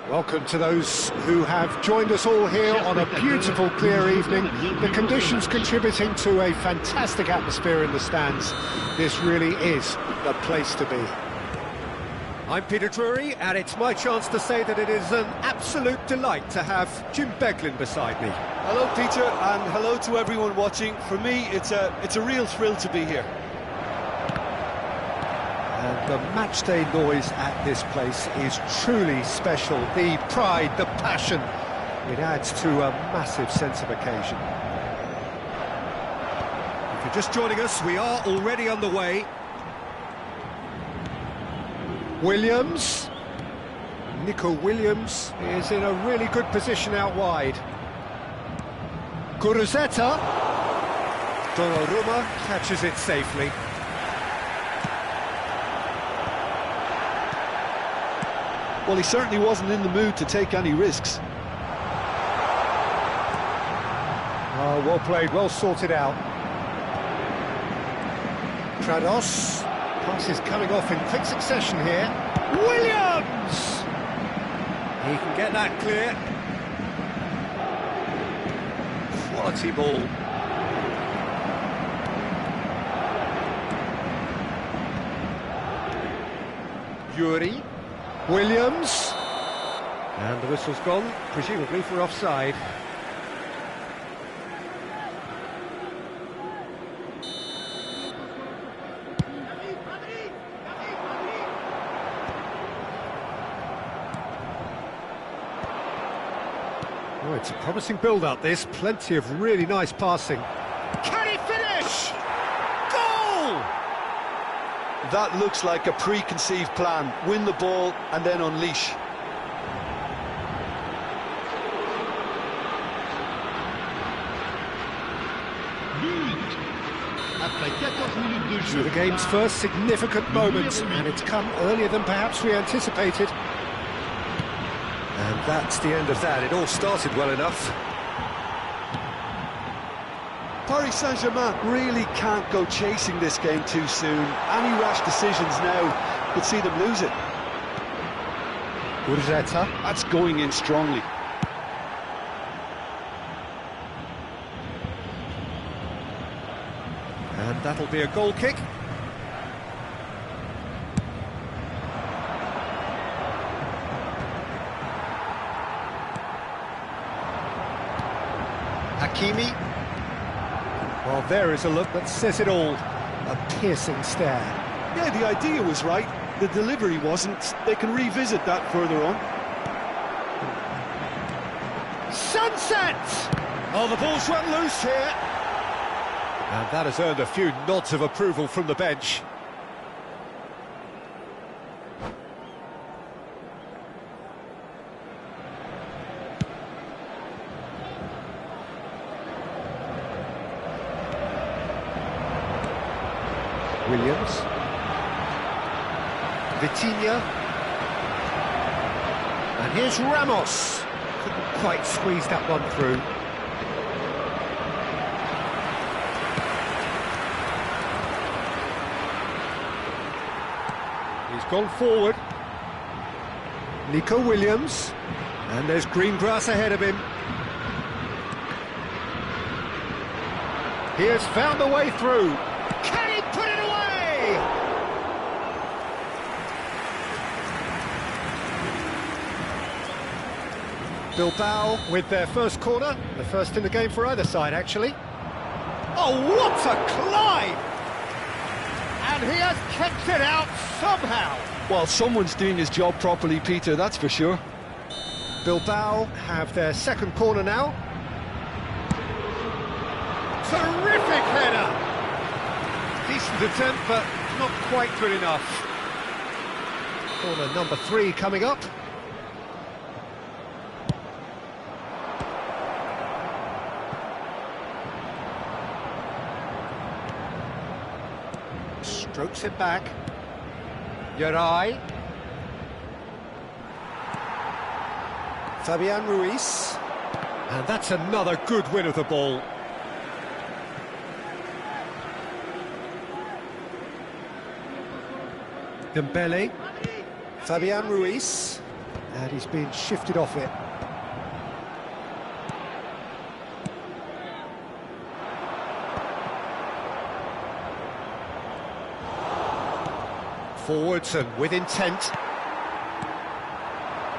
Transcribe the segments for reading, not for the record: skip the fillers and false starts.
Welcome to those who have joined us all here on a beautiful, clear evening. The conditions contributing to a fantastic atmosphere in the stands. This really is the place to be. I'm Peter Drury, and it's my chance to say that it is an absolute delight to have Jim Beglin beside me. Hello, Peter, and hello to everyone watching. For me, it's a real thrill to be here. And the matchday noise at this place is truly special. The pride, the passion, it adds to a massive sense of occasion. If you're just joining us, we are already underway. Williams. Nico Williams is in a really good position out wide. Guruzzetta. Donnarumma catches it safely. Well, he certainly wasn't in the mood to take any risks. Oh, well played, well sorted out. Trados. Passes coming off in quick succession here. Williams! He can get that clear. Quality ball. Yuri. Williams. And the whistle's gone, presumably for offside. Oh, it's a promising build-up, this. Plenty of really nice passing. Can he finish? Goal! That looks like a preconceived plan. Win the ball and then unleash. The game's first significant moment, and it's come earlier than perhaps we anticipated. And that's the end of that. It all started well enough. Paris Saint-Germain really can't go chasing this game too soon. Any rash decisions now could see them lose it. Guruzzetta. That's going in strongly. And that'll be a goal kick. Hakimi. Well, there is a look that says it all. A piercing stare. Yeah, the idea was right. The delivery wasn't. They can revisit that further on. Sunset! Oh, the ball's run loose here. And that has earned a few nods of approval from the bench. Williams. Vitinha. And here's Ramos. Couldn't quite squeeze that one through. He's gone forward. Nico Williams. And there's green grass ahead of him. He has found a way through. Can he put it away? Bilbao with their first corner. The first in the game for either side, actually. Oh, what a climb! And he has kept it out somehow. Well, someone's doing his job properly, Peter, that's for sure. Bilbao have their second corner now. Terrific header! Decent attempt, but not quite good enough. Corner number 3 coming up. Strokes it back. Yarai. Fabian Ruiz. And that's another good win of the ball. Dembele. Fabian Ruiz. And he's been shifted off it. Forwards and with intent.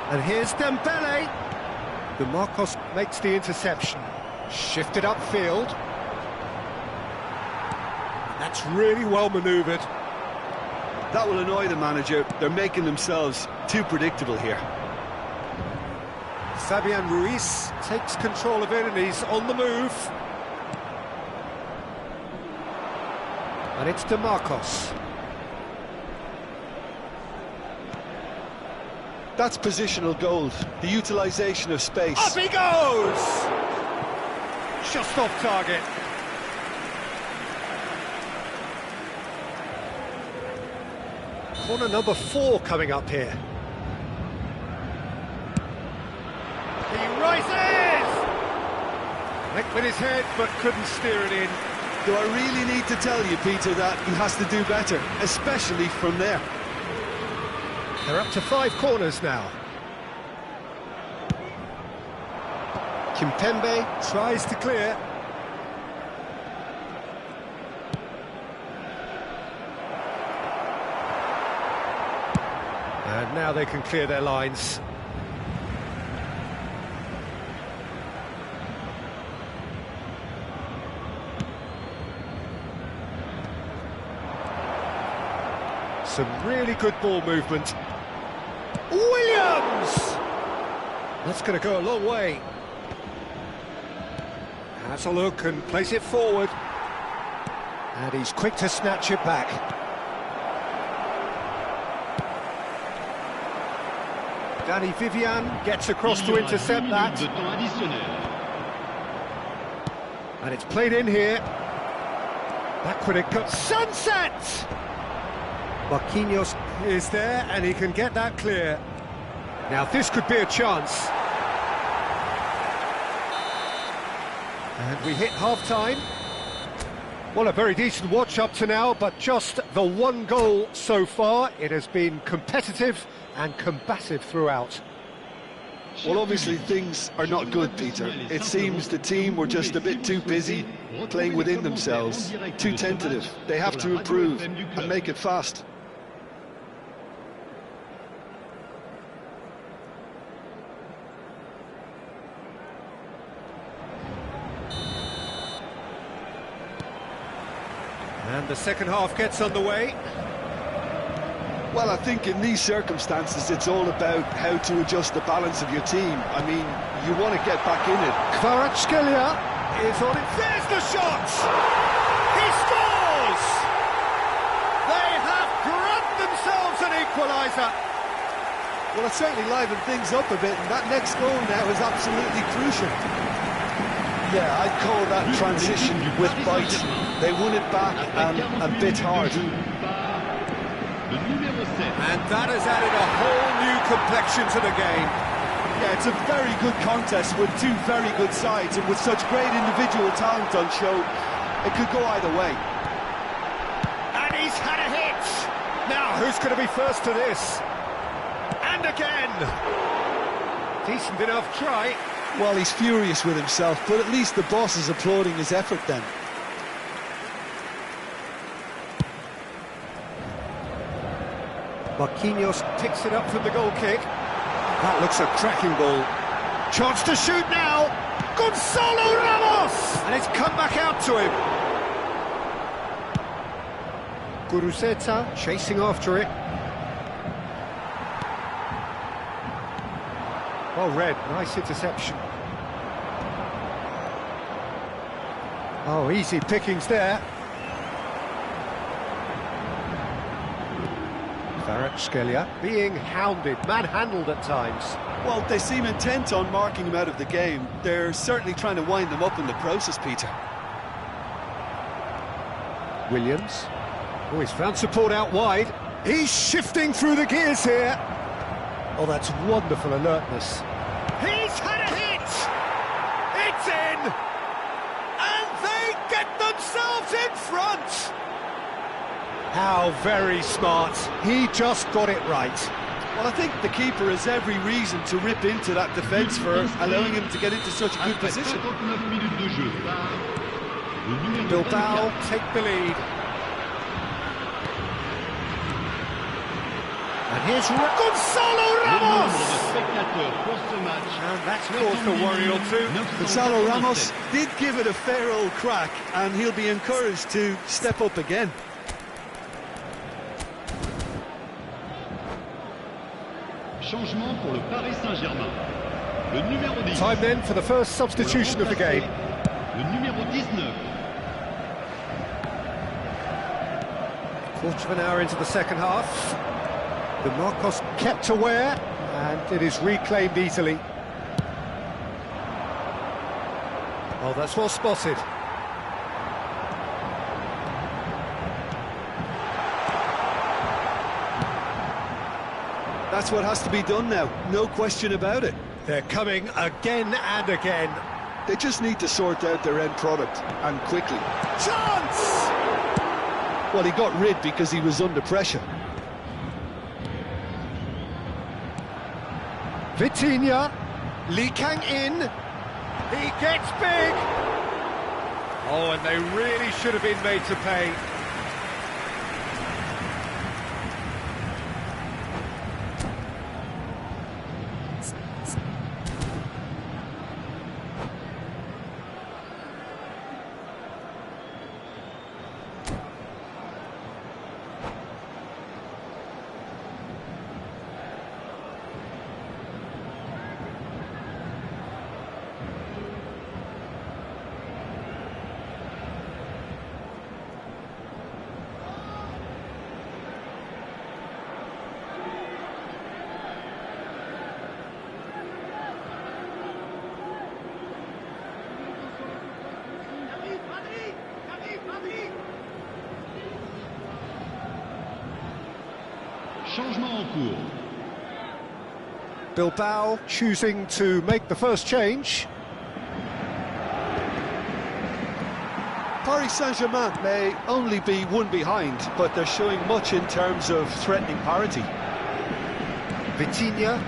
And here's Dembele. The Marcos makes the interception. Shifted upfield. That's really well manoeuvred. That will annoy the manager. They're making themselves too predictable here. Fabian Ruiz takes control of it and he's on the move. And it's De Marcos. That's positional gold, the utilisation of space. Up he goes! Just off target. Corner number 4 coming up here. He rises! Nicked with his head, but couldn't steer it in. Do I really need to tell you, Peter, that he has to do better, especially from there? They're up to 5 corners now. Kimpembe tries to clear. And now they can clear their lines. Some really good ball movement. Williams! That's going to go a long way. Has a look and plays it forward. And he's quick to snatch it back. Danny Vivian gets across to intercept that. And it's played in here. Backward it goes. Sunset! Marquinhos is there and he can get that clear. Now this could be a chance. And we hit half-time. Well, a very decent watch up to now, but just the 1 goal so far. It has been competitive and combative throughout. Well, obviously things are not good, Peter. It seems the team were just a bit too busy playing within themselves, too tentative. They have to improve and make it fast. And the second half gets underway. Well, I think in these circumstances it's all about how to adjust the balance of your team. I mean, you want to get back in it. Kvaratskhelia is on it. There's the shot! He scores! They have grabbed themselves an equaliser. Well, it certainly livened things up a bit, and that next goal now is absolutely crucial. Yeah, I'd call that transition with bite. They won it back and bit hard. And that has added a whole new complexion to the game. Yeah, it's a very good contest with 2 very good sides, and with such great individual talent on show, it could go either way. And he's had a hit! Now, who's going to be first to this? And again! Decent enough try. Well, he's furious with himself, but at least the boss is applauding his effort then. Marquinhos picks it up from the goal kick. That looks a cracking ball. Chance to shoot now. Gonzalo Ramos! And it's come back out to him. Guruceta chasing after it. Well read, nice interception. Oh, easy pickings there. Kvaratskhelia being hounded, manhandled at times. Well, they seem intent on marking him out of the game. They're certainly trying to wind them up in the process, Peter. Williams. Oh, he's found support out wide. He's shifting through the gears here. Oh, that's wonderful alertness. He's had a hit! It's in! And they get themselves in front! How very smart. He just got it right. Well, I think the keeper has every reason to rip into that defence for allowing him to get into such a good position. Bilbao take the lead. And here's Gonzalo Ramos! And that's caused a worry or two. Gonzalo Ramos did give it a fair old crack, and he'll be encouraged to step up again. Changement pour le Paris Saint-Germain. Le numéro 10. Time then for the first substitution of the game. Le numéro 19. Quarter of an hour into the second half. The Marcos kept aware, and it is reclaimed easily. Oh, that's well spotted. That's what has to be done now, no question about it. They're coming again and again. They just need to sort out their end product, and quickly. Chance! Well, he got rid because he was under pressure. Vitinha, Lee Kang in, he gets big! Oh, and they really should have been made to pay. Changement en cours. Bilbao choosing to make the first change. Paris Saint-Germain may only be one behind, but they're showing much in terms of threatening parity. Vitinha.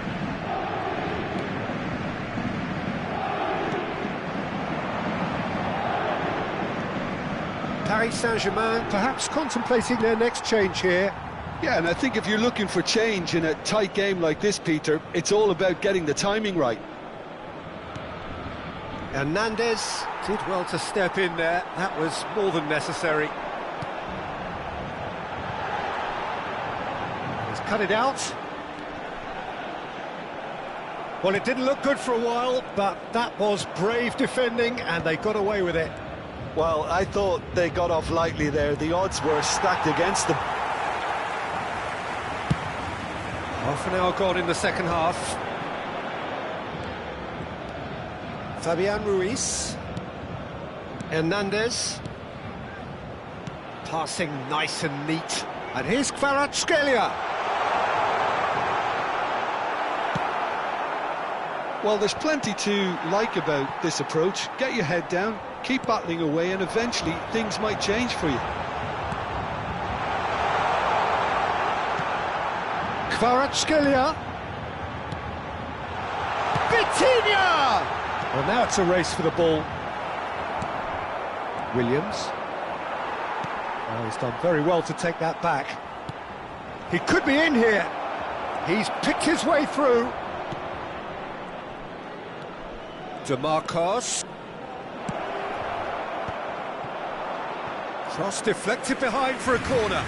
Paris Saint-Germain perhaps contemplating their next change here. Yeah, and I think if you're looking for change in a tight game like this, Peter, it's all about getting the timing right. Hernandez did well to step in there. That was more than necessary. He's cut it out. Well, it didn't look good for a while, but that was brave defending, and they got away with it. Well, I thought they got off lightly there. The odds were stacked against them. Half an hour gone in the second half. Fabian Ruiz. Hernandez. Passing nice and neat. And here's Kvaratskhelia. Well, there's plenty to like about this approach. Get your head down, keep battling away, and eventually things might change for you. Kvaratskhelia. Vitinha! Well, now it's a race for the ball. Williams. Oh, he's done very well to take that back. He could be in here. He's picked his way through. DeMarcos. Cross deflected behind for a corner.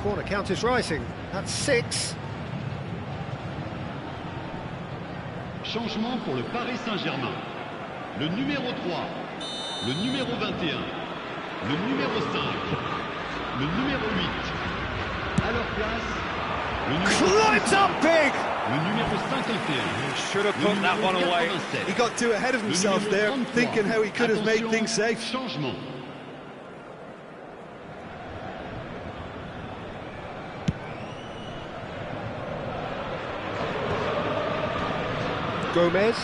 Corner count is rising. That's 6. Changement pour le Paris Saint-Germain. Le numéro 3, le numéro 21, le numéro 5, le numéro 8. À leur place, le numéro Climbs up big! le numéro 51. Should have put that one away. He got too ahead of himself there, thinking how he could have made things safe. Changement. Gomez.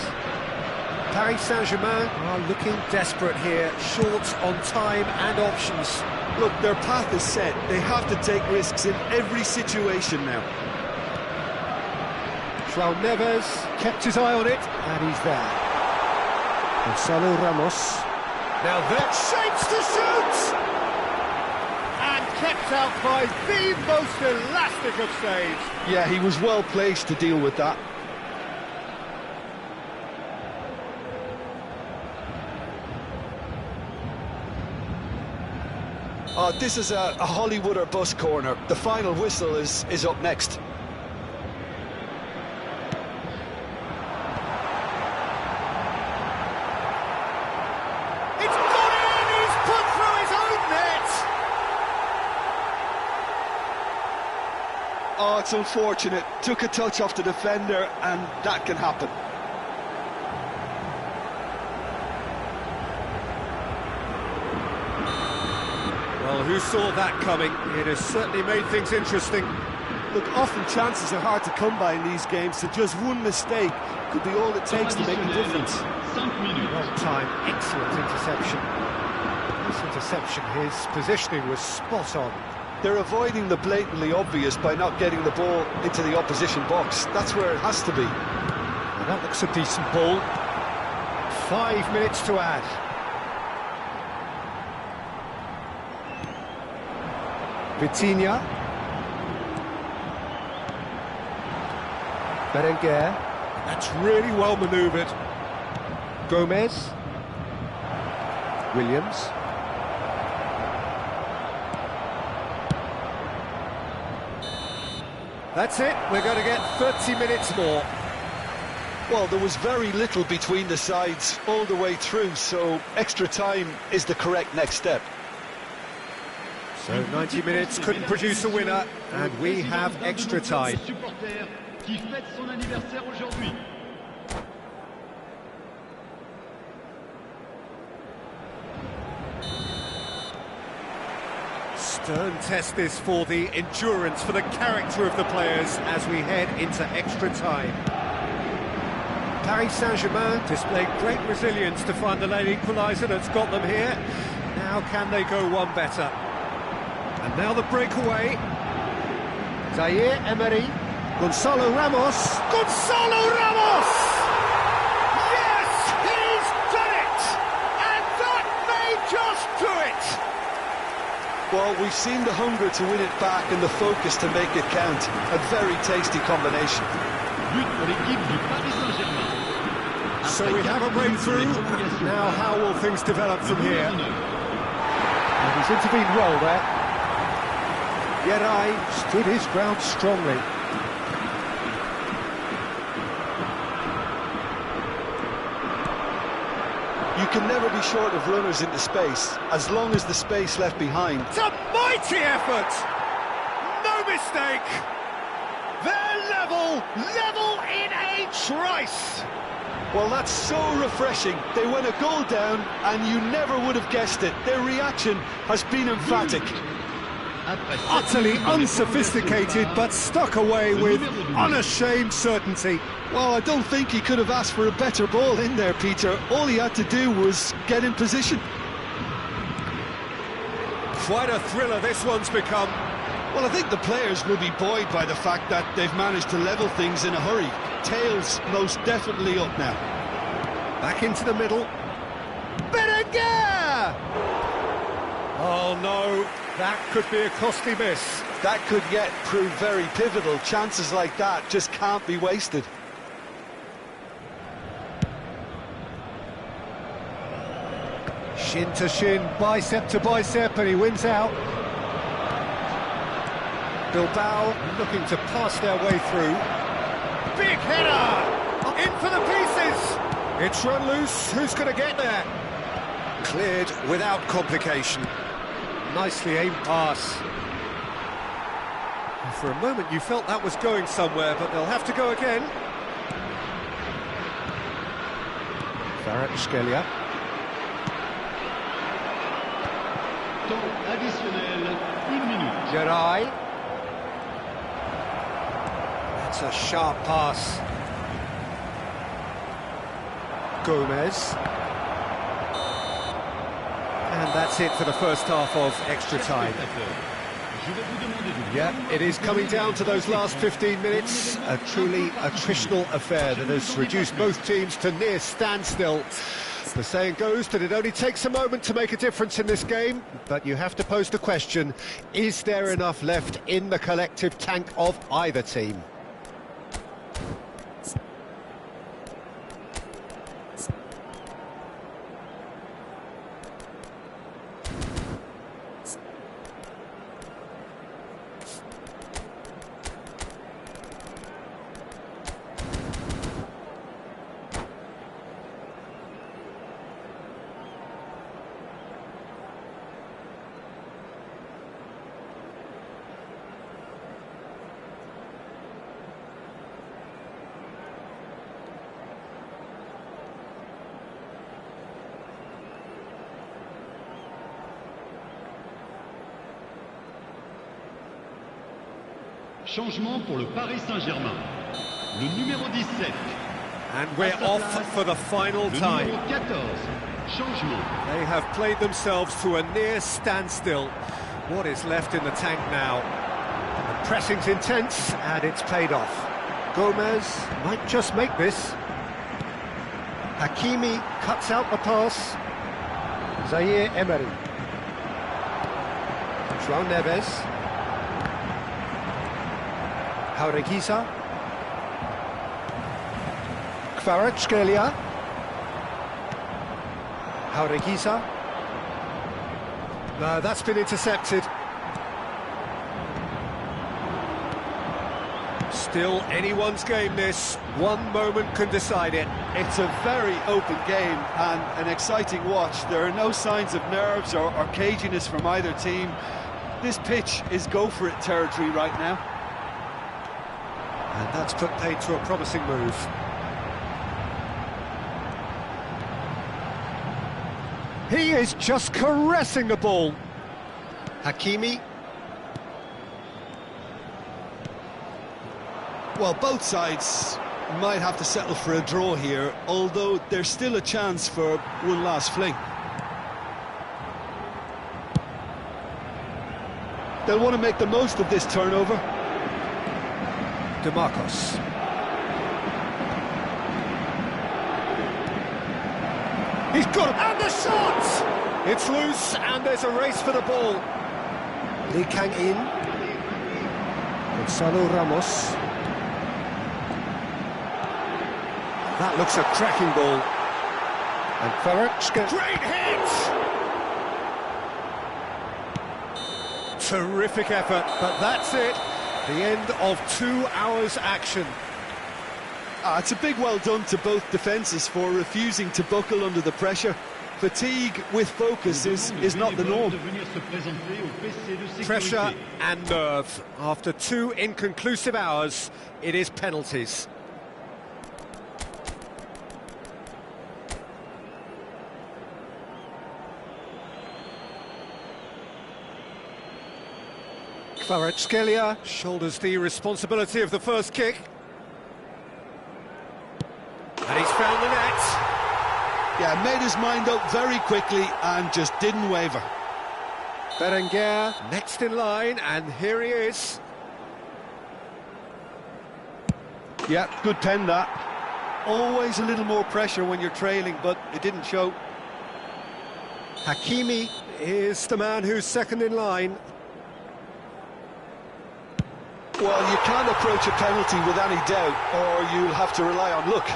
Paris Saint-Germain are looking desperate here, short on time and options. Look, their path is set. They have to take risks in every situation now. João Neves kept his eye on it, and he's there. Gonzalo Ramos. Now that shapes to shoot! And kept out by the most elastic of saves. Yeah, he was well placed to deal with that. This is a Hollywood or bus corner. The final whistle is up next. It's gone in! He's put through his own net! Oh, it's unfortunate. Took a touch off the defender, and that can happen. Well, who saw that coming? It has certainly made things interesting. Look, often chances are hard to come by in these games, so just one mistake could be all it takes to make a difference. 5 minutes. Well timed, excellent interception. This interception, his positioning was spot on. They're avoiding the blatantly obvious by not getting the ball into the opposition box. That's where it has to be. Well, that looks a decent ball. 5 minutes to add. Vitinha. Berenguer. That's really well manoeuvred. Gomez. Williams. That's it, we're going to get 30 minutes more. Well, there was very little between the sides all the way through, so extra time is the correct next step. So 90 minutes couldn't produce a winner, and we have extra time. Stern test this for the endurance, for the character of the players as we head into extra time. Paris Saint-Germain displayed great resilience to find the late equaliser that's got them here. Now can they go one better? And now the breakaway. Zaire Emery. Gonzalo Ramos. Gonzalo Ramos! Yes, he's done it! And that may just do it! Well, we've seen the hunger to win it back and the focus to make it count. A very tasty combination. But pour l'équipe du Paris Saint-Germain. So we have a breakthrough. Now how will things develop from here? And he's intervened well there. Yerai stood his ground strongly. You can never be short of runners into space, as long as the space left behind. It's a mighty effort! No mistake! They're level in a trice! Well, that's so refreshing. They went a goal down, and you never would have guessed it. Their reaction has been emphatic. Utterly unsophisticated, but stuck away with unashamed certainty. Well, I don't think he could have asked for a better ball in there, Peter. All he had to do was get in position. Quite a thriller this one's become. Well, I think the players will be buoyed by the fact that they've managed to level things in a hurry. Tails most definitely up now. Back into the middle. Berenguer! Oh no, that could be a costly miss. That could yet prove very pivotal. Chances like that just can't be wasted. Shin to shin, bicep to bicep, and he wins out. Bilbao looking to pass their way through. Big header! In for the pieces! It's run loose, who's going to get there? Cleared without complication. Nicely aimed pass. And for a moment you felt that was going somewhere, but they'll have to go again. Kvaratskhelia. Temps additionnel, 1 minute. Geray. That's a sharp pass. Gomez. And that's it for the first half of extra time. Yeah, it is coming down to those last 15 minutes. A truly attritional affair that has reduced both teams to near standstill. The saying goes that it only takes a moment to make a difference in this game, but you have to pose the question, is there enough left in the collective tank of either team? Changement pour le Paris Saint-Germain. Le numéro 17. And we're off for the final time. Le numéro 14. Changement. They have played themselves to a near standstill. What is left in the tank now? The pressing's intense, and it's paid off. Gomez might just make this. Hakimi cuts out the pass. Zaire Emery. João Neves. Jaureguisa. Kvaratskhelia. Jaureguisa. No, that's been intercepted. Still anyone's game, this. One moment can decide it. It's a very open game and an exciting watch. There are no signs of nerves or caginess from either team. This pitch is go-for-it territory right now. And that's put paid to a promising move. He is just caressing the ball. Hakimi. Well, both sides might have to settle for a draw here, although there's still a chance for one last fling. They'll want to make the most of this turnover. DeMarcos. He's got it, and the shot! It's loose, and there's a race for the ball. Lee Kang-in. Gonzalo Ramos. That looks a cracking ball. And Kvaratskhelia. Great hit! Terrific effort, but that's it. The end of 2 hours action. It's a big well done to both defences for refusing to buckle under the pressure. Fatigue with focus is not the norm. Pressure and nerve. After 2 inconclusive hours, it is penalties. Kvaratskhelia shoulders the responsibility of the first kick. And he's found the net. Yeah, made his mind up very quickly and just didn't waver. Berenguer next in line, and here he is. Yeah, good pen that. Always a little more pressure when you're trailing, but it didn't show. Hakimi is the man who's second in line. Well, you can't approach a penalty with any doubt, or you'll have to rely on luck.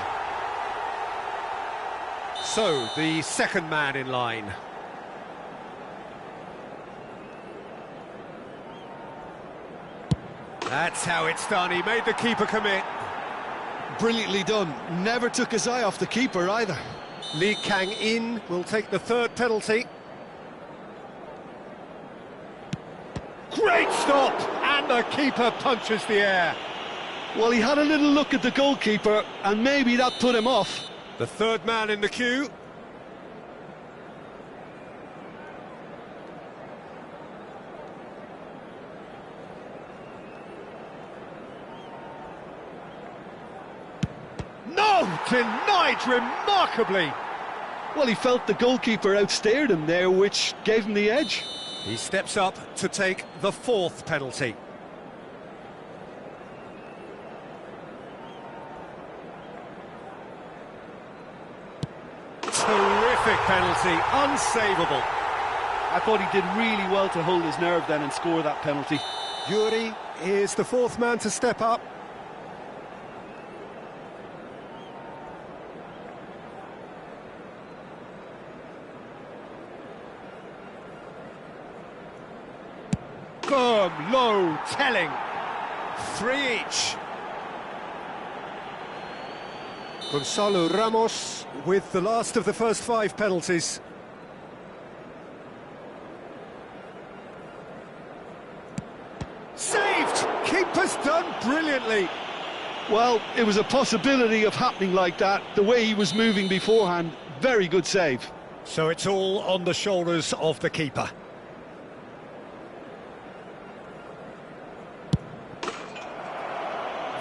So, the second man in line. That's how it's done. He made the keeper commit. Brilliantly done. Never took his eye off the keeper either. Lee Kang-in will take the third penalty. Great stop! And the keeper punches the air. Well, he had a little look at the goalkeeper, and maybe that put him off. The third man in the queue. No! Denied remarkably! Well, he felt the goalkeeper outstared him there, which gave him the edge. He steps up to take the fourth penalty. Terrific penalty, unsavable. I thought he did really well to hold his nerve then and score that penalty. Yuri is the fourth man to step up. Firm, low, telling. 3 each. Gonzalo Ramos with the last of the first 5 penalties. Saved! Keeper's done brilliantly. Well, it was a possibility of happening like that, the way he was moving beforehand. Very good save. So it's all on the shoulders of the keeper.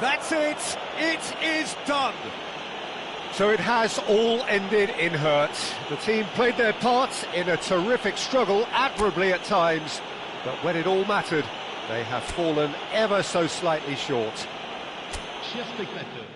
That's it! It is done! So it has all ended in hurt. The team played their part in a terrific struggle, admirably at times, but when it all mattered, they have fallen ever so slightly short. Chers spectateurs,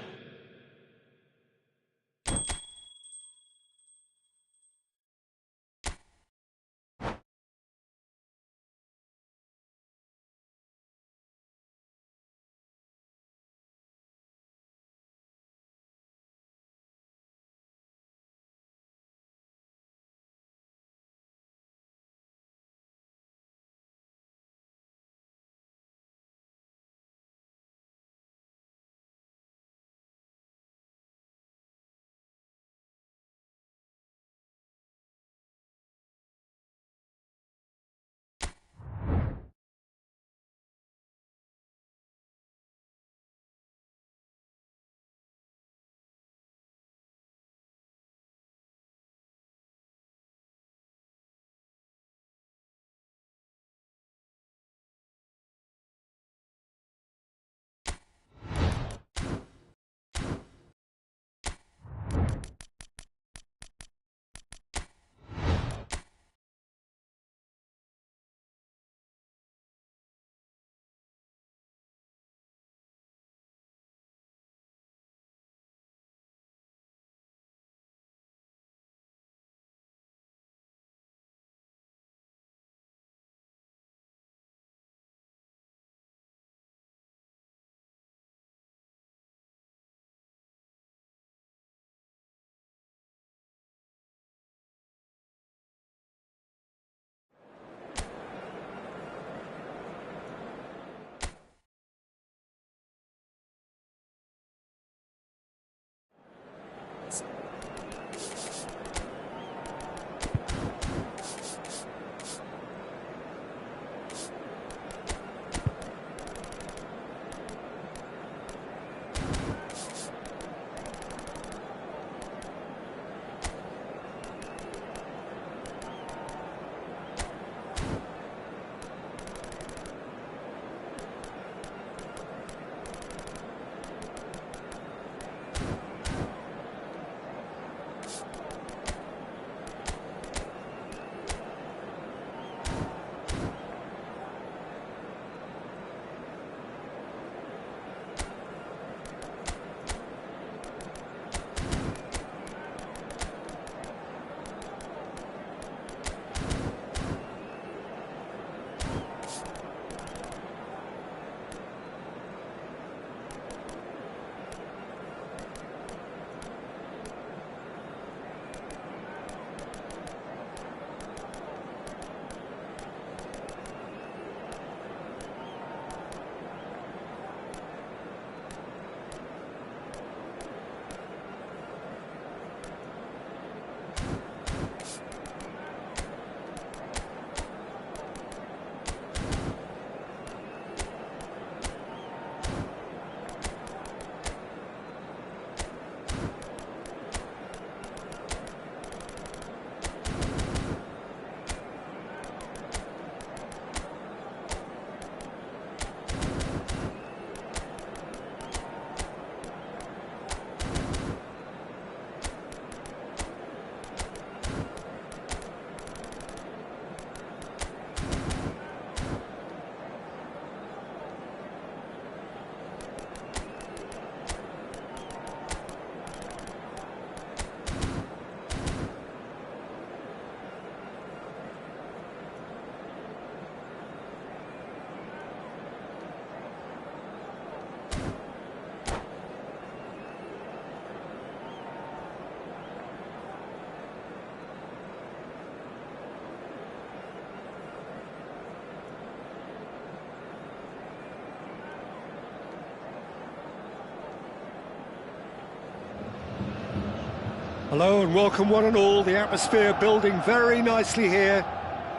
Hello and welcome one and all. The atmosphere building very nicely here.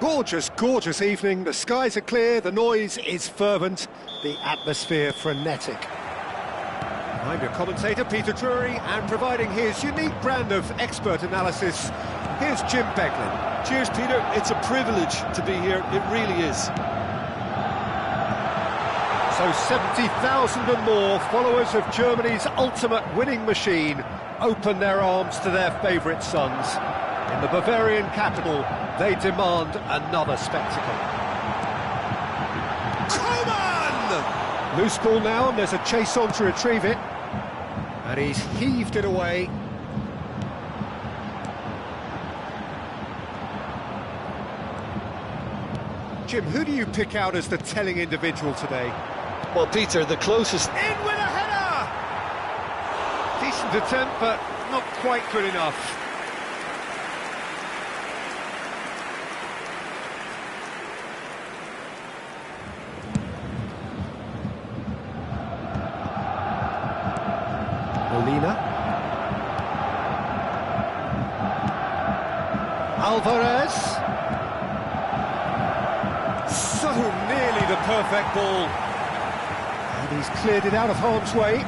Gorgeous, gorgeous evening. The skies are clear, the noise is fervent, the atmosphere frenetic. I'm your commentator, Peter Drury, and providing his unique brand of expert analysis, here's Jim Beglin. Cheers, Peter. It's a privilege to be here. It really is. So 70,000 and more followers of Germany's ultimate winning machine open their arms to their favourite sons. In the Bavarian capital, they demand another spectacle. Koeman! Loose ball now, and there's a chase on to retrieve it. And he's heaved it away. Jim, who do you pick out as the telling individual today? Well, Peter, the closest... In with a header! Decent attempt, but not quite good enough. Molina. Alvarez. So nearly the perfect ball. And he's cleared it out of harm's way.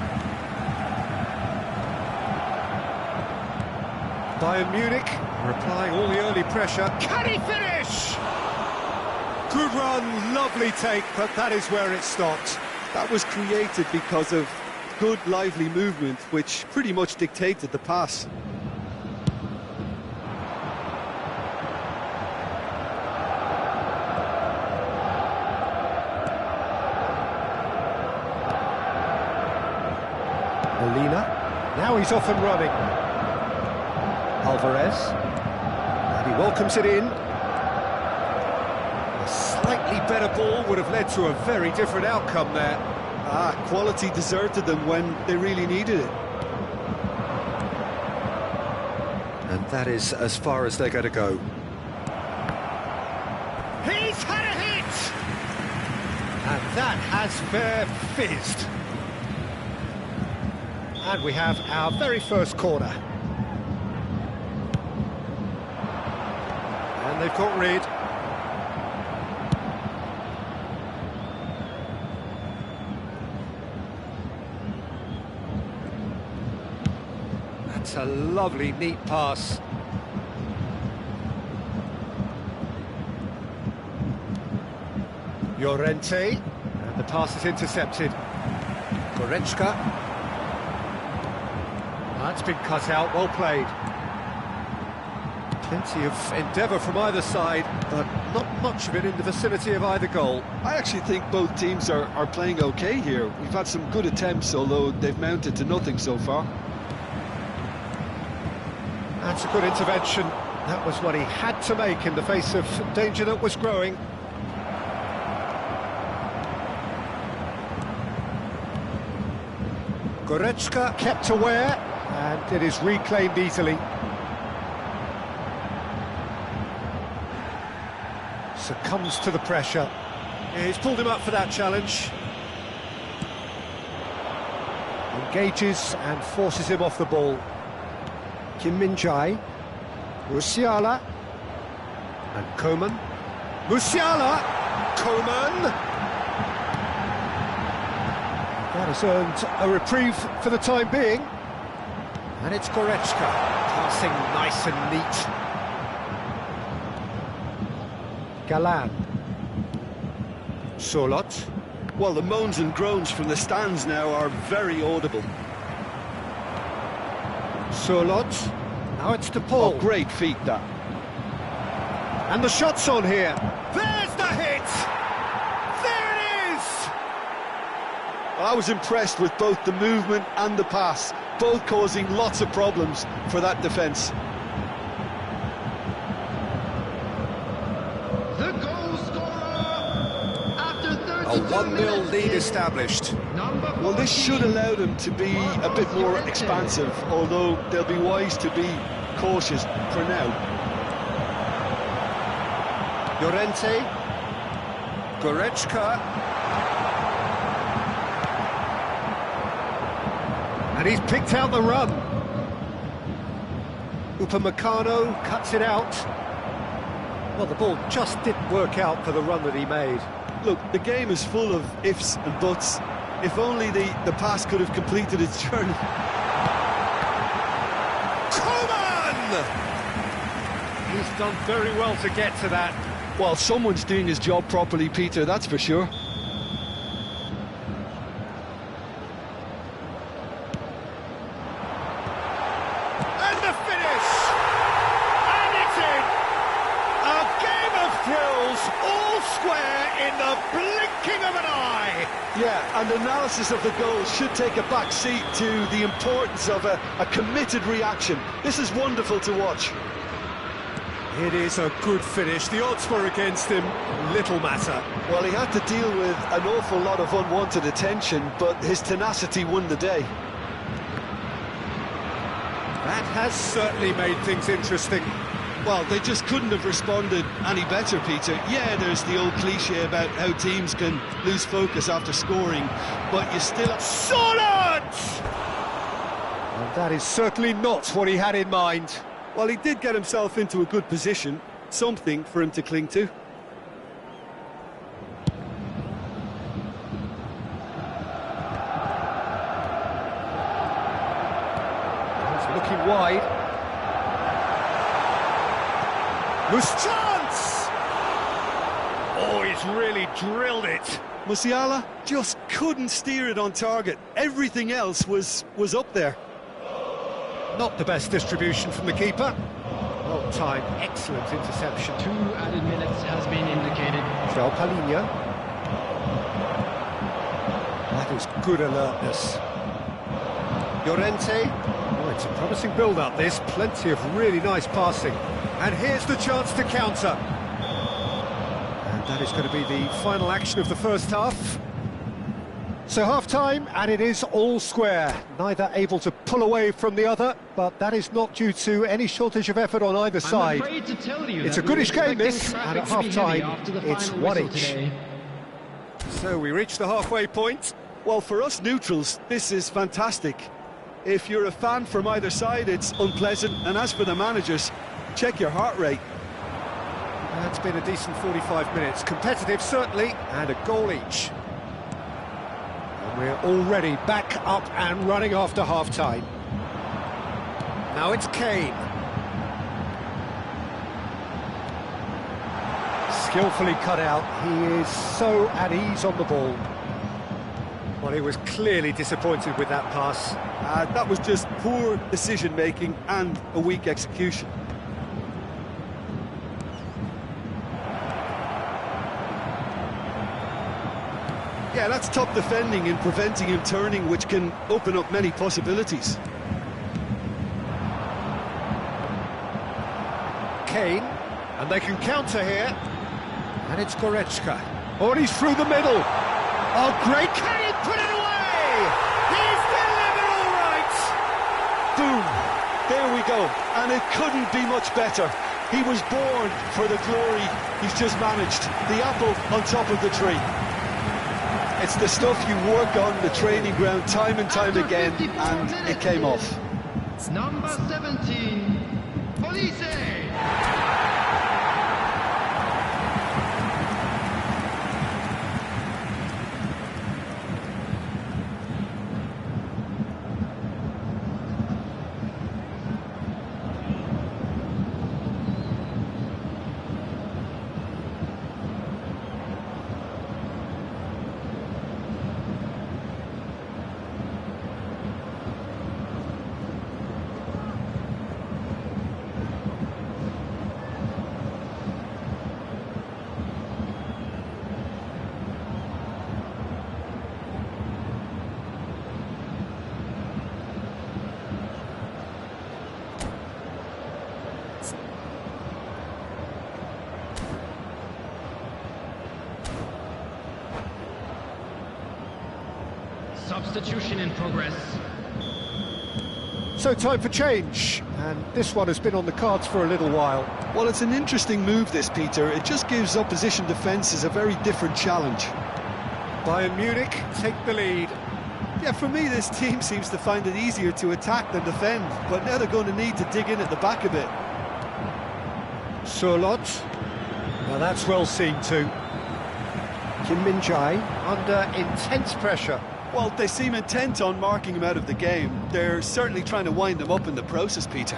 Bayern Munich replying all the early pressure. Can he finish? Good run, lovely take, but that is where it stopped. That was created because of good, lively movement, which pretty much dictated the pass. Molina, now he's off and running. Alvarez, and he welcomes it in. A slightly better ball would have led to a very different outcome there. Quality deserted them when they really needed it. And that is as far as they're going to go. He's had a hit! And that has fair fizzed. And we have our very first corner. And they've got rid. That's a lovely, neat pass. Llorente, and the pass is intercepted. Goretzka. That's been cut out, well played. Plenty of endeavour from either side, but not much of it in the vicinity of either goal. I actually think both teams are playing okay here. We've had some good attempts, although they've mounted to nothing so far. That's a good intervention. That was what he had to make in the face of danger that was growing. Goretzka kept aware, and it is reclaimed easily. Succumbs to the pressure. He's pulled him up for that challenge. Engages and forces him off the ball. Kim Min-jae, Musiala, and Koeman. Musiala, Koeman. That has earned a reprieve for the time being. And it's Goretzka, passing nice and neat. Galan. Solot. Well, the moans and groans from the stands now are very audible. Solot. Now it's to Paul. Oh, great feat, that. And the shot's on here. There's the hit! There it is! I was impressed with both the movement and the pass, both causing lots of problems for that defence. The goal scorer after 32 A 1-0 minutes lead is established. number 14. Well, this should allow them to be a bit more expansive, although they'll be wise to be cautious for now. Llorente. Goretzka. And he's picked out the run. Upamecano cuts it out. Well, the ball just didn't work out for the run that he made. Look, the game is full of ifs and buts. If only the pass could have completed its journey. He's done very well to get to that. Well, someone's doing his job properly, Peter, that's for sure. And the finish! And it's in! A game of thrills, all square in the blinking of an eye! Yeah, and analysis of the goal should take a back seat to the importance of a committed reaction. This is wonderful to watch. It is a good finish. The odds were against him. Little matter. Well, he had to deal with an awful lot of unwanted attention, but his tenacity won the day. That has certainly made things interesting. Well, they just couldn't have responded any better, Peter. Yeah, there's the old cliche about how teams can lose focus after scoring, but you still... Solid! And that is certainly not what he had in mind. Well, he did get himself into a good position, something for him to cling to. He's looking wide. Loose chance! Oh, he's really drilled it. Musiala just couldn't steer it on target. Everything else was up there. Not the best distribution from the keeper. Well timed, excellent interception. 2 added minutes has been indicated. João Palhinha. That is good alertness. Llorente. Oh, it's a promising build-up, this. Plenty of really nice passing. And here's the chance to counter. And that is going to be the final action of the first half. So half-time, and it is all square. Neither able to pull away from the other, but that is not due to any shortage of effort on either side. It's a goodish game, this, and at half-time, it's one each. Today. So we reach the halfway point. Well, for us neutrals, this is fantastic. If you're a fan from either side, it's unpleasant, and as for the managers, check your heart rate. That's been a decent 45 minutes. Competitive, certainly, and a goal each. We're already back up and running after half-time. Now it's Kane. Skillfully cut out. He is so at ease on the ball. Well, he was clearly disappointed with that pass. That was just poor decision-making and a weak execution. Yeah, that's top defending and preventing him turning, which can open up many possibilities. Kane, and they can counter here. And it's Goretzka. Oh, and he's through the middle. Oh, great, Kane put it away! He's delivered all right! Boom! There we go, and it couldn't be much better. He was born for the glory he's just managed. The apple on top of the tree. It's the stuff you work on the training ground time and time again, and it came off. It's number 17, Police! Substitution in progress. So time for change, and this one has been on the cards for a little while. Well, it's an interesting move, this, Peter. It just gives opposition defences a very different challenge. Bayern Munich take the lead. Yeah, for me, this team seems to find it easier to attack than defend, but now they're going to need to dig in at the back a bit. Surlot. Well, that's well seen too. Kim Min-jae under intense pressure. Well, they seem intent on marking him out of the game. They're certainly trying to wind him up in the process, Peter.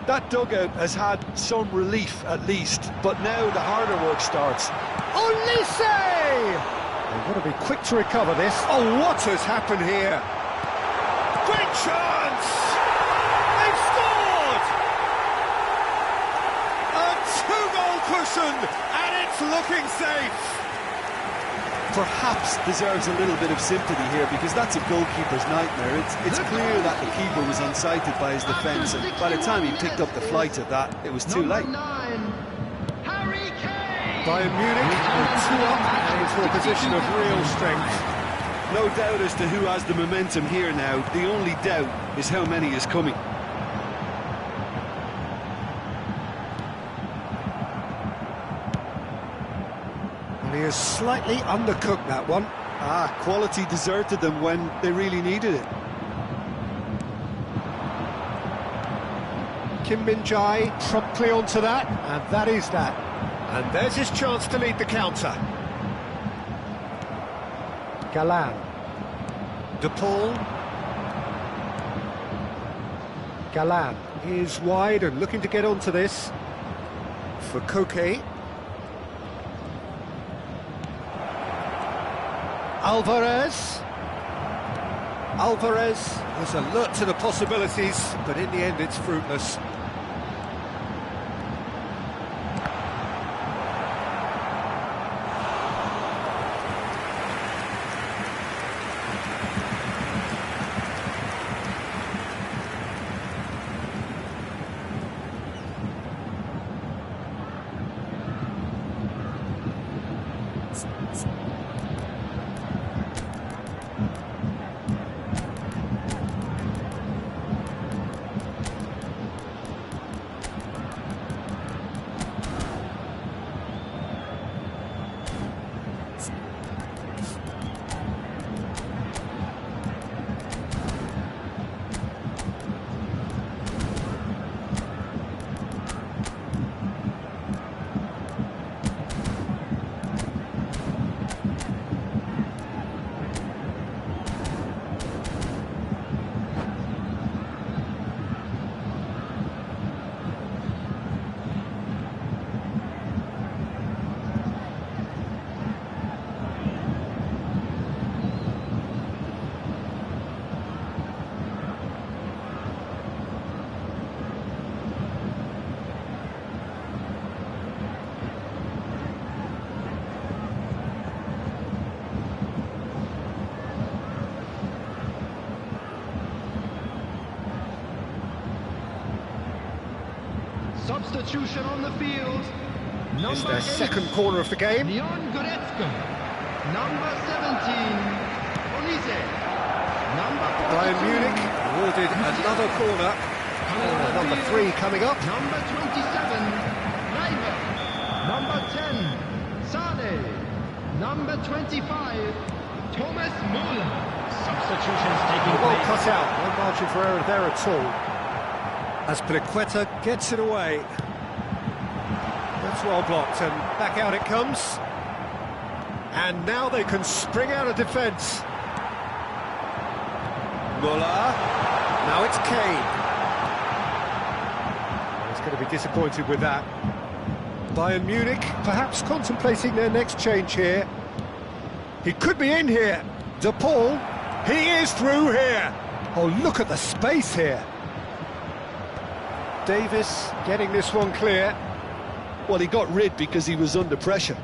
That dugout has had some relief, at least, but now the harder work starts. Olise! They've got to be quick to recover this. Oh, what has happened here? Great chance! They've scored! A two-goal cushion, and it's looking safe. Perhaps deserves a little bit of sympathy here, because that's a goalkeeper's nightmare. It's clear that the keeper was unsighted by his defence, and by the time he picked up the flight of that, it was too late. Bayern Munich are 2 up and into a position of real strength. No doubt as to who has the momentum here now. The only doubt is how many is coming. And he has slightly undercooked that one. Quality deserted them when they really needed it. Kim Min-jae promptly onto that, and that is that. And there's his chance to lead the counter. Galan. De Paul. Galan is wide and looking to get onto this. For KAKI. Alvarez. Alvarez was alert to the possibilities, but in the end it's fruitless. Substitution on the field. It's their second corner of the game. Leon Goretzka. Number 17, Olise. Number 42. Bayern Munich awarded another corner. Number 3 coming up. Number 27, Reimer. Number 10, Sane. Number 25, Thomas Müller. Substitutions taking Well place. cut out, no margin for error there at all. As Peskaki gets it away. That's well blocked, and back out it comes. And now they can spring out of defence. Müller. Now it's Kane. He's going to be disappointed with that. Bayern Munich perhaps contemplating their next change here. He could be in here. De Paul. He is through here. Oh, look at the space here. Davis getting this one clear. Well, he got rid because he was under pressure.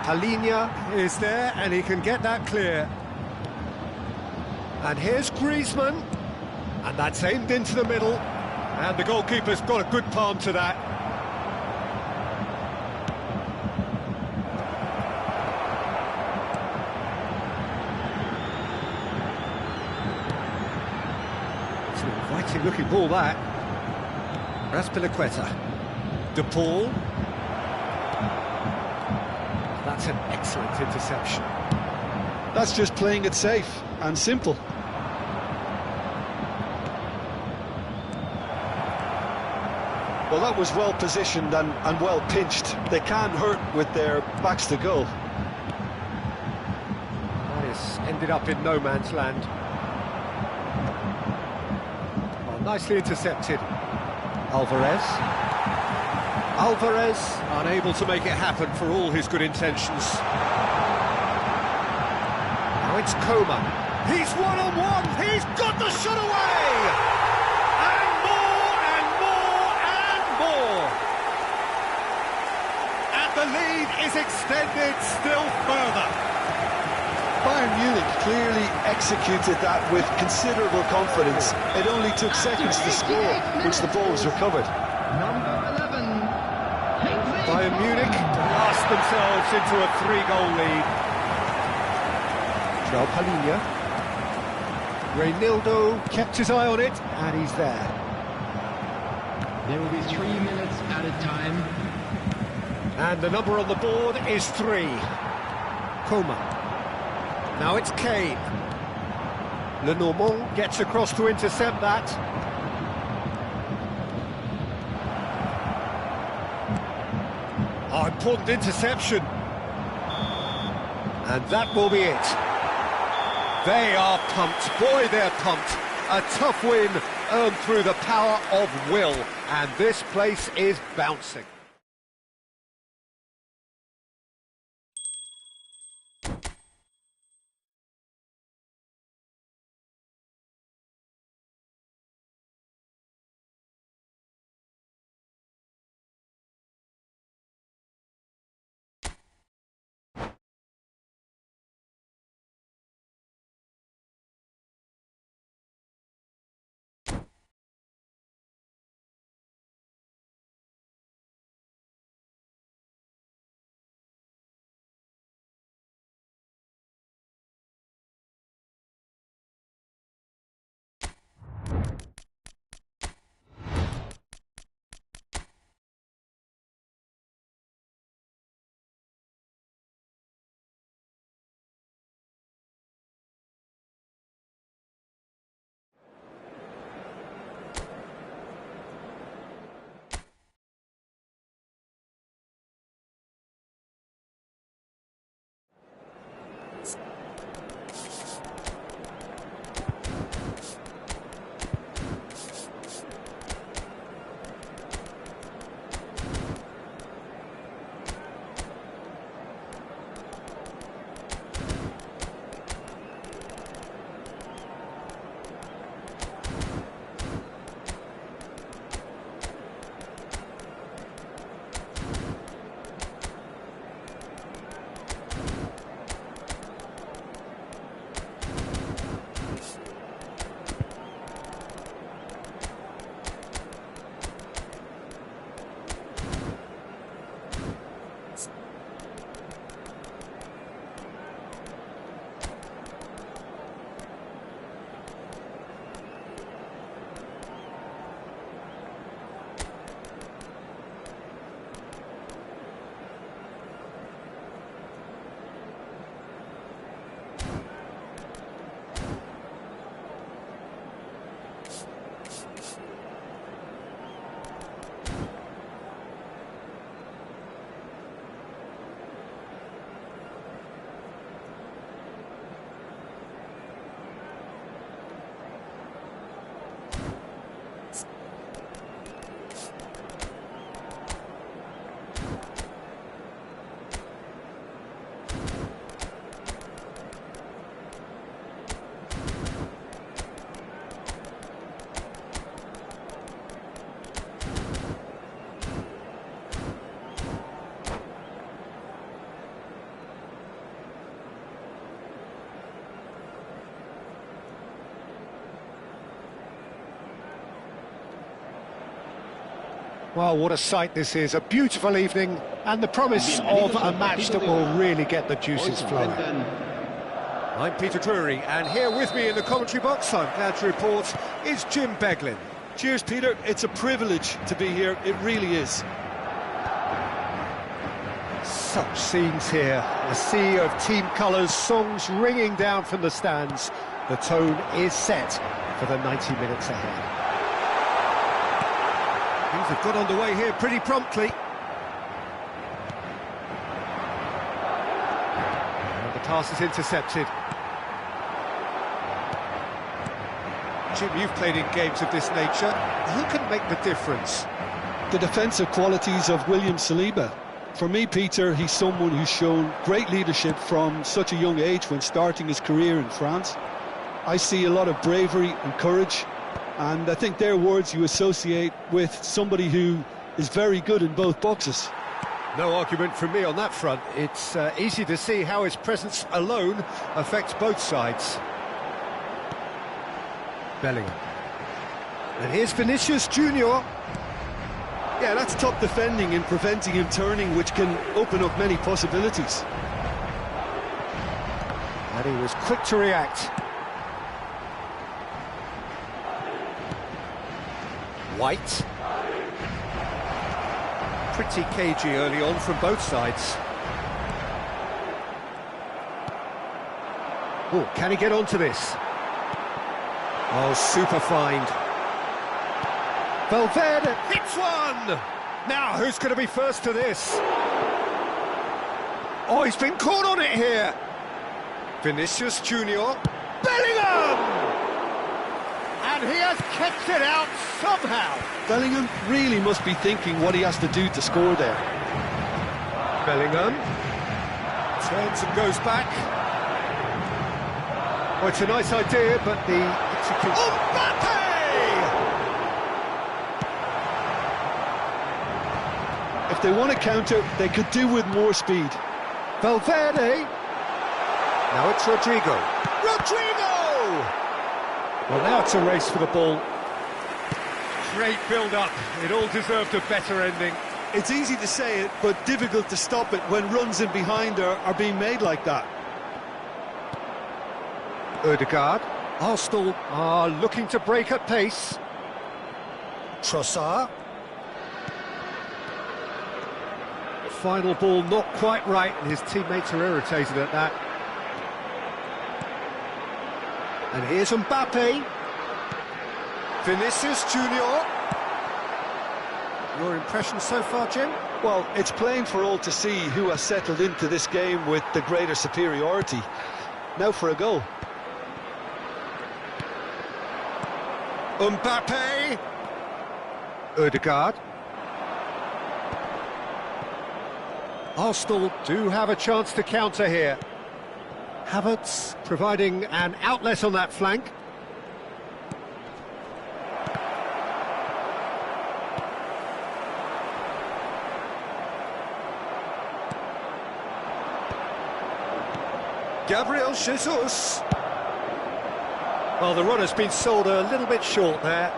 Palinia is there, and he can get that clear. And here's Griezmann, and that's aimed into the middle, and the goalkeeper's got a good palm to that. It's an inviting looking ball, that. Peskaki. De Paul. That's an excellent interception. That's just playing it safe and simple. Well, that was well positioned and well pinched. They can't hurt with their backs to goal. That is ended up in no man's land. Well, nicely intercepted. Alvarez, unable to make it happen for all his good intentions. Now it's Coman. He's one-on-one. He's got the shot away! The lead is extended still further. Bayern Munich clearly executed that with considerable confidence. It only took seconds to score, which the ball was recovered. Number 11. Bayern Munich lost themselves into a 3-goal lead. João Palhinha. Reinildo kept his eye on it, and he's there. There will be 3 minutes added time. And the number on the board is 3. Coman. Now it's Kane. Lenormand gets across to intercept that. Oh, important interception. And that will be it. They are pumped. Boy, they're pumped. A tough win earned through the power of will. And this place is bouncing. Well, what a sight this is. A beautiful evening and the promise of a match that will really get the juices flowing. I'm Peter Drury, and here with me in the commentary box, I'm glad to report, is Jim Beglin. Cheers, Peter. It's a privilege to be here. It really is. Such scenes here, a sea of team colours, songs ringing down from the stands. The tone is set for the 90 minutes ahead. Things have got underway here pretty promptly. And the pass is intercepted. Jim, you've played in games of this nature. Who can make the difference? The defensive qualities of William Saliba. For me, Peter, he's someone who's shown great leadership from such a young age when starting his career in France. I see a lot of bravery and courage, and I think they're words you associate with somebody who is very good in both boxes. No argument from me on that front. It's easy to see how his presence alone affects both sides. Bellingham. And here's Vinicius Junior. Yeah, that's top defending and preventing him turning, which can open up many possibilities. And he was quick to react. White. Pretty cagey early on from both sides. Oh, can he get onto this? Oh, super find. Valverde hits one! Now, who's going to be first to this? Oh, he's been caught on it here! Vinicius Junior. Bellingham! And he has kept it out somehow. Bellingham really must be thinking what he has to do to score there. Bellingham turns and goes back. Oh, it's a nice idea, but the execution... Mbappe! If they want to counter, they could do with more speed. Valverde. Now it's Rodrigo. Well, now it's a race for the ball. Great build-up. It all deserved a better ending. It's easy to say it, but difficult to stop it when runs in behind are being made like that. Ødegaard. Arsenal are looking to break at pace. Trossard. Final ball not quite right, and his teammates are irritated at that. And here's Mbappe. Vinicius Junior. Your impression so far, Jim? Well, it's plain for all to see who has settled into this game with the greater superiority. Now for a goal. Mbappe. Ødegaard. Arsenal do have a chance to counter here. Havertz providing an outlet on that flank. Gabriel Jesus. Well, the run has been sold a little bit short there.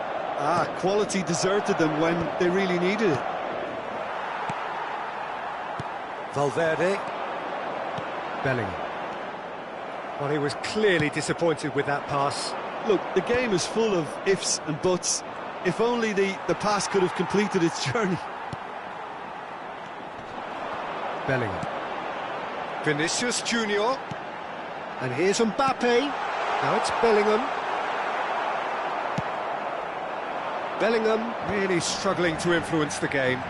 Quality deserted them when they really needed it. Valverde. Bellingham. Well, he was clearly disappointed with that pass. Look, the game is full of ifs and buts. If only the pass could have completed its journey. Bellingham. Vinicius Junior. And here's Mbappe. Now it's Bellingham. Bellingham really struggling to influence the game.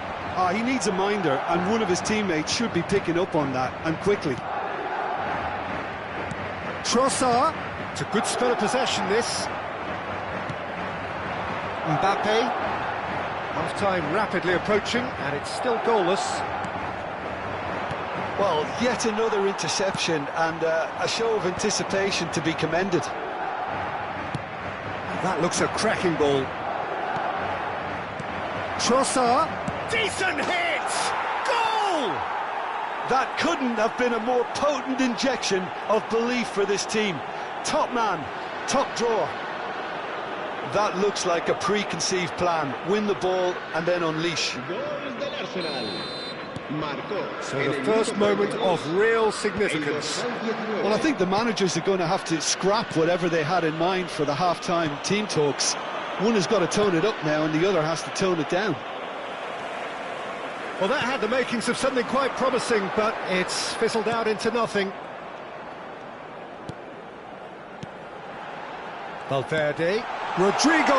He needs a minder, and one of his teammates should be picking up on that, and quickly. Trossard. It's a good spell of possession, this. Mbappe. Half-time rapidly approaching, and it's still goalless. Well, yet another interception, and a show of anticipation to be commended. That looks a cracking ball. Trossard. Decent hit! Goal! That couldn't have been a more potent injection of belief for this team. Top man, top draw. That looks like a preconceived plan. Win the ball and then unleash. So the first moment of real significance. Well, I think the managers are going to have to scrap whatever they had in mind for the half-time team talks. One has got to tone it up now and the other has to tone it down. Well, that had the makings of something quite promising, but it's fizzled out into nothing. Valverde. Rodrigo.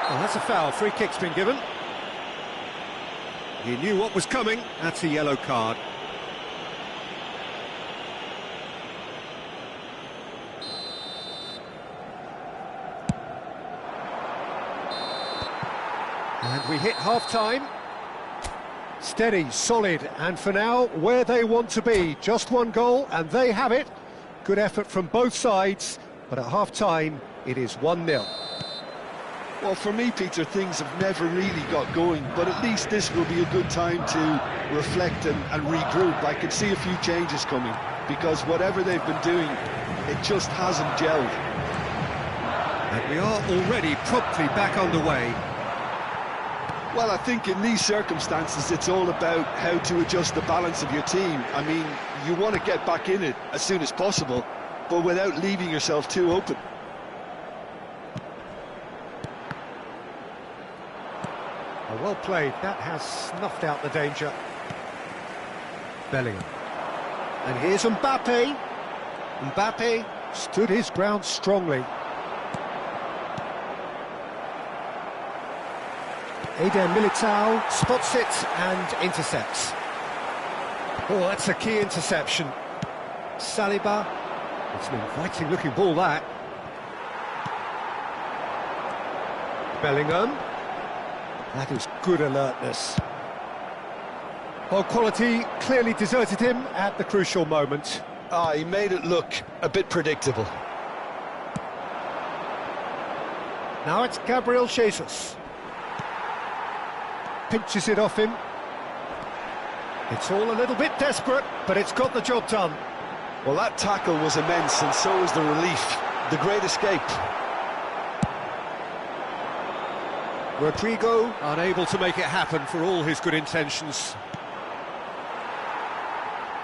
Oh, that's a foul. Free kick's been given. He knew what was coming. That's a yellow card. And we hit half-time. Steady, solid, and for now, where they want to be. Just one goal, and they have it. Good effort from both sides, but at half-time, it is 1-0. Well, for me, Peter, things have never really got going, but at least this will be a good time to reflect and regroup. I can see a few changes coming, because whatever they've been doing, it just hasn't gelled. And we are already promptly back underway. Well, I think in these circumstances, it's all about how to adjust the balance of your team. I mean, you want to get back in it as soon as possible, but without leaving yourself too open. Oh, well played. That has snuffed out the danger. Bellingham. And here's Mbappe. Mbappe stood his ground strongly. Eder Militao spots it and intercepts. Oh, that's a key interception. Saliba. It's an inviting looking ball, that. Bellingham. That is good alertness. Well, quality clearly deserted him at the crucial moment. He made it look a bit predictable. Now it's Gabriel Jesus. Pinches it off him. It's all a little bit desperate, but it's got the job done. Well, that tackle was immense, and so was the relief. The great escape. Rodrigo unable to make it happen for all his good intentions.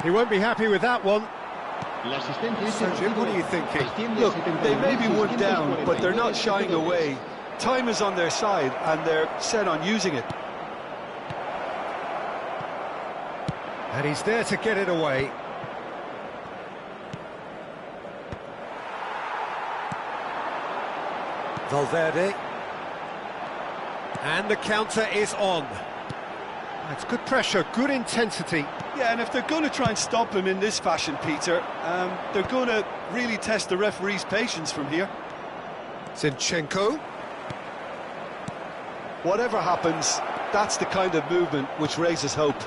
He won't be happy with that one. So, Jim, what are you thinking? Look, they may be one down, but they're not shying away. Time is on their side, and they're set on using it. And he's there to get it away. Valverde. And the counter is on. That's good pressure, good intensity. Yeah, and if they're going to try and stop him in this fashion, Peter, they're going to really test the referee's patience from here. Zinchenko. Whatever happens, that's the kind of movement which raises hope.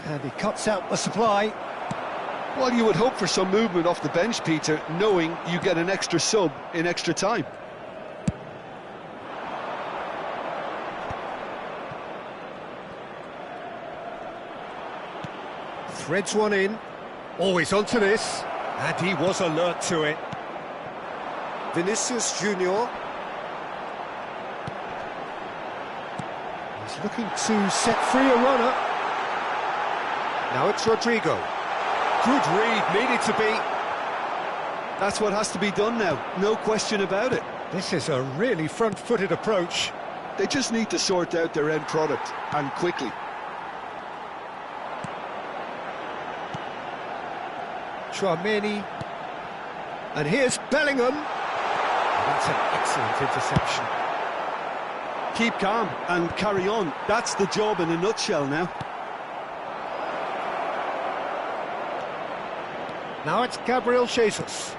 And he cuts out the supply. Well, you would hope for some movement off the bench, Peter, knowing you get an extra sub in extra time. Threads one in. Always onto this. And he was alert to it. Vinicius Junior. He's looking to set free a runner. Now it's Rodrigo. Good read, needed to be. That's what has to be done now, no question about it. This is a really front-footed approach. They just need to sort out their end product, and quickly. Tchouameni. And here's Bellingham. That's an excellent interception. Keep calm and carry on. That's the job in a nutshell now. Now it's Gabriel Jesus.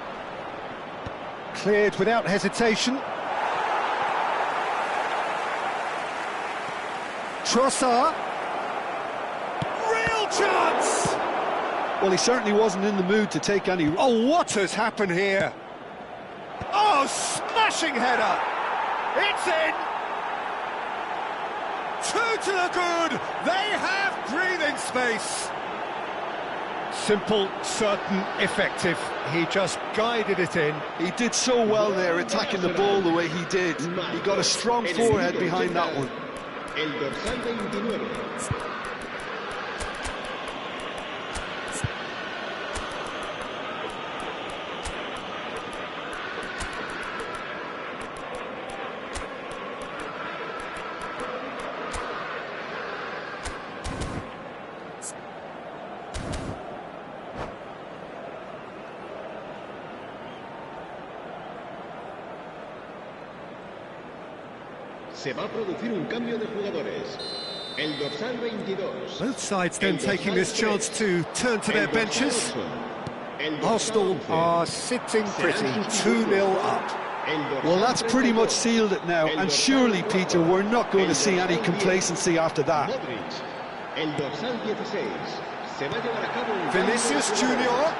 Cleared without hesitation. Trossard. Real chance! Well, he certainly wasn't in the mood to take any... Oh, what has happened here? Oh, smashing header! It's in! Two to the good! They have breathing space! Simple, certain, effective. He just guided it in. He did so well there, attacking the ball the way he did. He got a strong forehead behind that one. Se va a producir un cambio de jugadores. El dorsal 22. Both sides then taking this chance to turn to their benches. Arsenal are sitting pretty, 2-0 up. Well, that's pretty much sealed it now, and surely, Peter, we're not going to see any complacency after that. El dorsal 16. Se va a llevar a cabo un Vinicius Junior.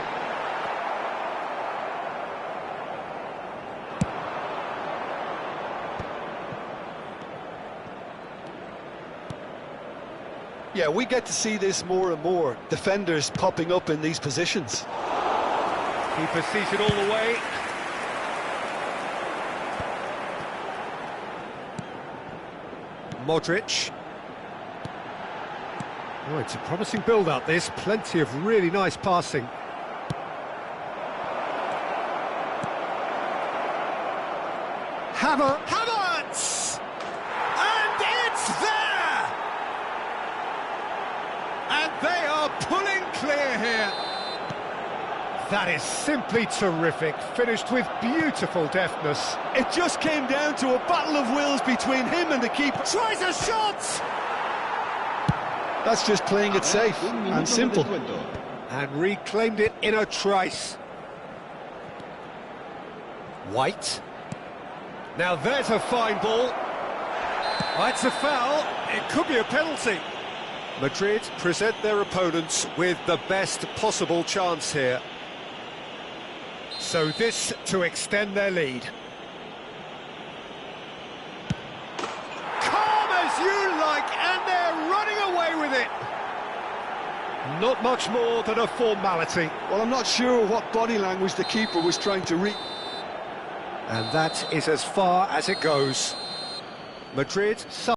Yeah, we get to see this more and more. Defenders popping up in these positions. Keeper seated all the way. Modric. Oh, it's a promising build-up, this. Plenty of really nice passing. Havertz! And it's there! And they are pulling clear here. That is simply terrific, finished with beautiful deftness. It just came down to a battle of wills between him and the keeper. Tries a shot! That's just playing it safe and simple. And reclaimed it in a trice. White. Now there's a fine ball. That's a foul. It could be a penalty. Madrid present their opponents with the best possible chance here. So this to extend their lead. Calm as you like, and they're running away with it. Not much more than a formality. Well, I'm not sure what body language the keeper was trying to read. And that is as far as it goes. Madrid